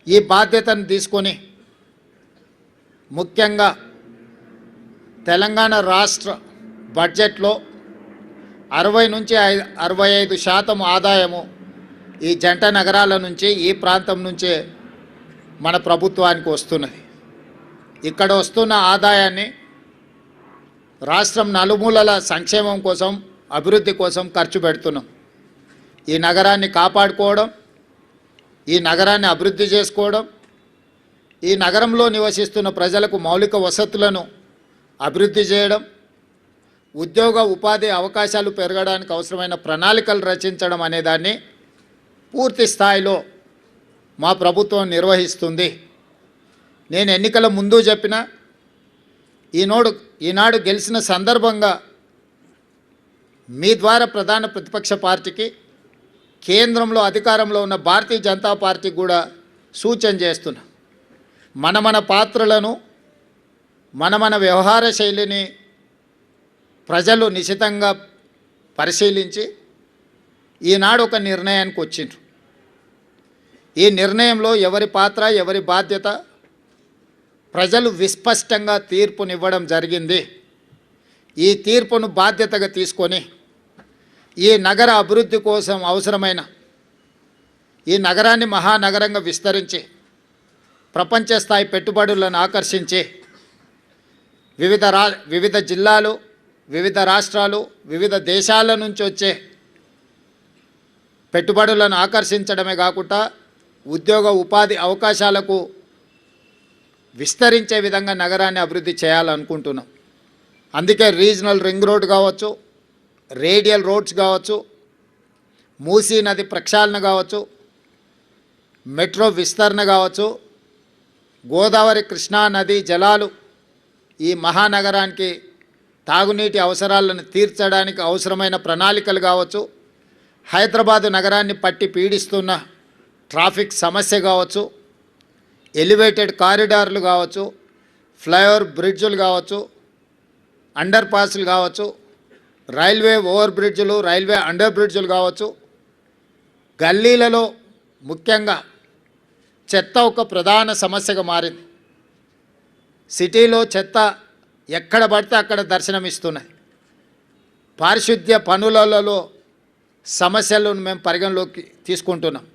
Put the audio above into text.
ఈ బాధ్యతను తీసుకొని ముఖ్యంగా తెలంగాణ రాష్ట్ర బడ్జెట్లో 60 నుంచి 65% ఆదాయము ఈ జంట నగరాల నుంచి, ఈ ప్రాంతం నుంచే మన ప్రభుత్వానికి వస్తున్నది. ఇక్కడ వస్తున్న ఆదాయాన్ని రాష్ట్రం నలుమూలల సంక్షేమం కోసం, అభివృద్ధి కోసం ఖర్చు పెడుతున్నాం. ఈ నగరాన్ని కాపాడుకోవడం, ఈ నగరాన్ని అభివృద్ధి చేసుకోవడం, ఈ నగరంలో నివసిస్తున్న ప్రజలకు మౌలిక వసతులను అభివృద్ధి చేయడం, ఉద్యోగ ఉపాధి అవకాశాలు పెరగడానికి అవసరమైన ప్రణాళికలు రచించడం అనేదాన్ని పూర్తి స్థాయిలో మా ప్రభుత్వం నిర్వహిస్తుంది. నేను ఎన్నికల ముందు చెప్పిన ఈనాడు గెలిచిన సందర్భంగా మీ ద్వారా ప్రధాన ప్రతిపక్ష పార్టీకి, కేంద్రంలో అధికారంలో ఉన్న భారతీయ జనతా పార్టీకి కూడా సూచన చేస్తున్నా. మన పాత్రలను, మన వ్యవహార శైలిని ప్రజలు నిశితంగా పరిశీలించి ఈనాడు ఒక నిర్ణయానికి వచ్చిండ్రు. ఈ నిర్ణయంలో ఎవరి పాత్ర, ఎవరి బాధ్యత ప్రజలు విస్పష్టంగా తీర్పునివ్వడం జరిగింది. ఈ తీర్పును బాధ్యతగా తీసుకొని ఈ నగర అభివృద్ధి కోసం అవసరమైన, ఈ నగరాన్ని మహానగరంగా విస్తరించి ప్రపంచ స్థాయి పెట్టుబడులను ఆకర్షించి వివిధ జిల్లాలు, వివిధ రాష్ట్రాలు, వివిధ దేశాల నుంచి వచ్చే పెట్టుబడులను ఆకర్షించడమే కాకుండా ఉద్యోగ ఉపాధి అవకాశాలకు విస్తరించే విధంగా నగరాన్ని అభివృద్ధి చేయాలనుకుంటున్నాం. అందుకే రీజనల్ రింగ్ రోడ్ కావచ్చు, రేడియల్ రోడ్స్ కావచ్చు, మూసీ నది ప్రక్షాళన కావచ్చు, మెట్రో విస్తరణ కావచ్చు, గోదావరి కృష్ణా నది జలాలు ఈ మహానగరానికి తాగునీటి అవసరాలను తీర్చడానికి అవసరమైన ప్రణాళికలు కావచ్చు, హైదరాబాదు నగరాన్ని పట్టి పీడిస్తున్న ట్రాఫిక్ సమస్య కావచ్చు, ఎలివేటెడ్ కారిడార్లు కావచ్చు, ఫ్లైఓవర్ బ్రిడ్జులు కావచ్చు, అండర్ పాస్లు కావచ్చు, రైల్వే ఓవర్ బ్రిడ్జులు, రైల్వే అండర్ బ్రిడ్జులు కావచ్చు, గల్లీలలో ముఖ్యంగా చెత్త ఒక ప్రధాన సమస్యగా మారింది. సిటీలో చెత్త ఎక్కడ పడితే అక్కడ దర్శనమిస్తున్నాయి. పారిశుద్ధ్య పనులలో సమస్యలను మేము పరిగణలోకి తీసుకుంటున్నాం.